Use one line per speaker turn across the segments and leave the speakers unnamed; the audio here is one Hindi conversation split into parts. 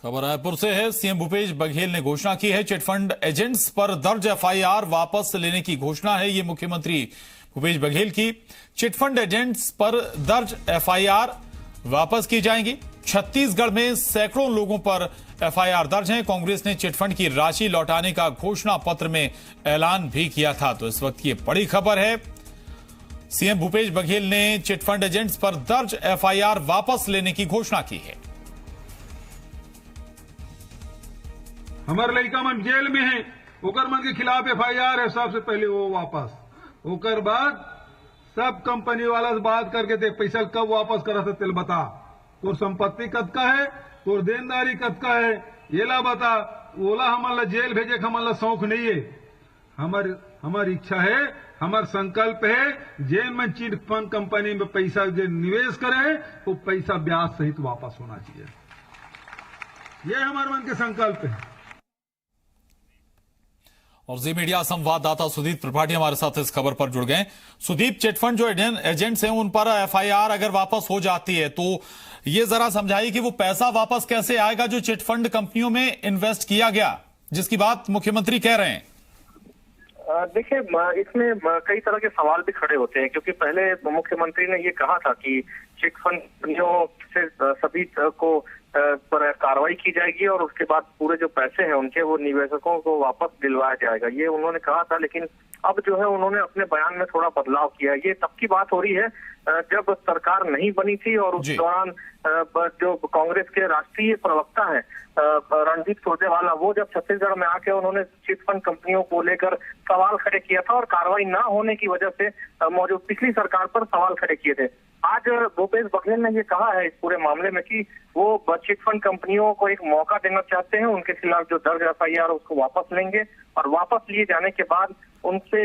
खबर रायपुर से है। सीएम भूपेश बघेल ने घोषणा की है, चिटफंड एजेंट्स पर दर्ज एफआईआर वापस लेने की घोषणा है। ये मुख्यमंत्री भूपेश बघेल की। चिटफंड एजेंट्स पर दर्ज एफआईआर वापस की जाएंगी। छत्तीसगढ़ में सैकड़ों लोगों पर एफआईआर दर्ज है। कांग्रेस ने चिटफंड की राशि लौटाने का घोषणा पत्र में ऐलान भी किया था। तो इस वक्त की बड़ी खबर है, सीएम भूपेश बघेल ने चिटफंड एजेंट्स पर दर्ज एफआईआर वापस लेने की घोषणा की है।
हमारे लड़का मन जेल में है, ओकर मन के खिलाफ एफआईआर है। सबसे पहले वो वापस, ओकर बाद सब कंपनी वाला से बात करके देख पैसा कब वापस करा था, तेल बता। तोर संपत्ति कद का है, तोर देनदारी कद का है, ये ला बता। ओला हमारा जेल भेजे का हमारा शौक नहीं है। हमारी इच्छा है, हमार संकल्प है, जेल में चिट फंड कंपनी में पैसा जो निवेश करे वो पैसा ब्याज सहित वापस होना चाहिए। ये हमारे मन के संकल्प है।
और जी मीडिया संवाददाता सुदीप त्रिपाठी हमारे साथ इस खबर पर जुड़ गए। सुदीप, चिटफंड जो एजेंट्स हैं उन पर एफआईआर अगर वापस हो जाती है तो ये जरा समझाइए कि वो पैसा वापस कैसे आएगा जो चिटफंड कंपनियों में इन्वेस्ट किया गया, जिसकी बात मुख्यमंत्री कह रहे हैं।
देखिए, इसमें कई तरह के सवाल भी खड़े होते हैं, क्योंकि पहले मुख्यमंत्री ने ये कहा था कि चिटफंड कंपनियों से सभी को पर कार्रवाई की जाएगी और उसके बाद पूरे जो पैसे हैं उनके वो निवेशकों को वापस दिलवाया जाएगा, ये उन्होंने कहा था। लेकिन अब जो है उन्होंने अपने बयान में थोड़ा बदलाव किया। ये तब की बात हो रही है जब सरकार नहीं बनी थी और उस दौरान जो कांग्रेस के राष्ट्रीय प्रवक्ता है रणदीप सुरजेवाला, वो जब छत्तीसगढ़ में आके उन्होंने चिटफंड कंपनियों को लेकर सवाल खड़े किया था और कार्रवाई न होने की वजह से मौजूद पिछली सरकार पर सवाल खड़े किए थे। आज भूपेश बघेल ने ये कहा है इस पूरे मामले में कि वो चिटफंड कंपनियों को एक मौका देना चाहते हैं, उनके खिलाफ जो दर्ज एफआईआर उसको वापस लेंगे और वापस लिए जाने के बाद उनसे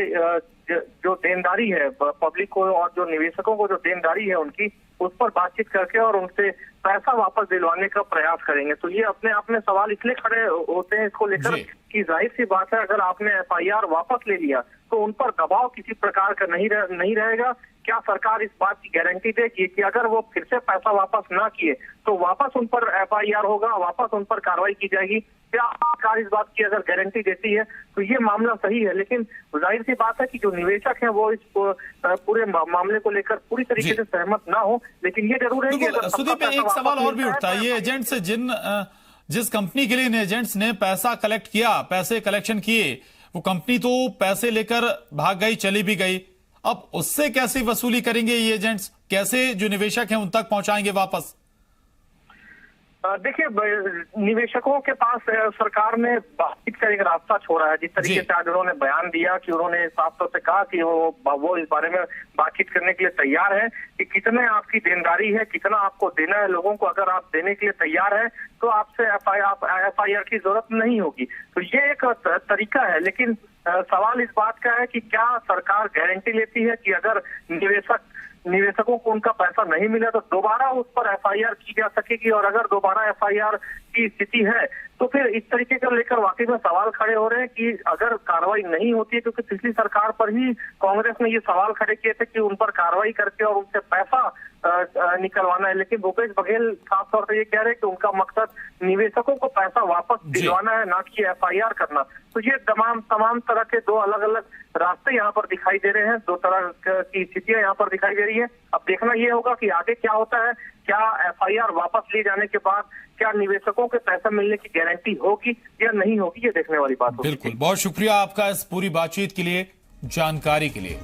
जो देनदारी है पब्लिक को और जो निवेशकों को जो देनदारी है उनकी, उस पर बातचीत करके और उनसे पैसा वापस दिलवाने का प्रयास करेंगे। तो ये अपने आप में सवाल इसलिए खड़े होते हैं इसको लेकर कि जाहिर सी बात है, अगर आपने एफआईआर वापस ले लिया तो उन पर दबाव किसी प्रकार का नहीं रहेगा। क्या सरकार इस बात की गारंटी देगी कि अगर वो फिर से पैसा वापस ना किए तो वापस उन पर एफआईआर होगा, वापस उन पर कार्रवाई की जाएगी? क्या सरकार इस बात की अगर गारंटी देती है तो ये मामला सही है। लेकिन जाहिर सी बात है कि जो निवेशक है वो इस पूरे मामले को लेकर पूरी तरीके से सहमत ना हो। लेकिन ये जरूर है कि
सुदीप, एक सवाल और भी उठता है, ये एजेंट्स जिस कंपनी के लिए इन एजेंट्स ने पैसा कलेक्ट किया, पैसे कलेक्शन किए, वो कंपनी तो पैसे लेकर भाग गई, चली भी गई। अब उससे कैसे वसूली करेंगे ये एजेंट्स? कैसे जो निवेशक हैं उन तक पहुंचाएंगे वापस?
देखिए, निवेशकों के पास सरकार ने बातचीत का एक रास्ता छोड़ा है। जिस तरीके से आज उन्होंने बयान दिया कि उन्होंने साफ तौर से कहा कि वो इस बारे में बातचीत करने के लिए तैयार है कि कितने आपकी देनदारी है, कितना आपको देना है लोगों को। अगर आप देने के लिए तैयार है तो आपसे एफआईआर की जरूरत नहीं होगी। तो ये एक तरीका है। लेकिन सवाल इस बात का है कि क्या सरकार गारंटी लेती है कि अगर निवेशकों को उनका पैसा नहीं मिला तो दोबारा उस पर एफआईआर की जा सकेगी? और अगर दोबारा एफआईआर की स्थिति है तो फिर इस तरीके को लेकर वाकई में सवाल खड़े हो रहे हैं कि अगर कार्रवाई नहीं होती है, क्योंकि पिछली सरकार पर ही कांग्रेस ने ये सवाल खड़े किए थे कि उन पर कार्रवाई करके और उनसे पैसा निकलवाना है। लेकिन भूपेश बघेल साफ तौर से ये कह रहे हैं कि उनका मकसद निवेशकों को पैसा वापस दिलवाना है, ना कि एफआईआर करना। तो ये तमाम तरह के दो अलग अलग रास्ते यहाँ पर दिखाई दे रहे हैं, दो तरह की स्थितियां यहाँ पर दिखाई दे रही है। अब देखना ये होगा कि आगे क्या होता है। क्या एफआईआर वापस लिए जाने के बाद क्या निवेशकों के पैसा मिलने की गारंटी होगी या नहीं होगी, ये देखने वाली बात होगी।
बिल्कुल, बहुत शुक्रिया आपका इस पूरी बातचीत के लिए, जानकारी के लिए।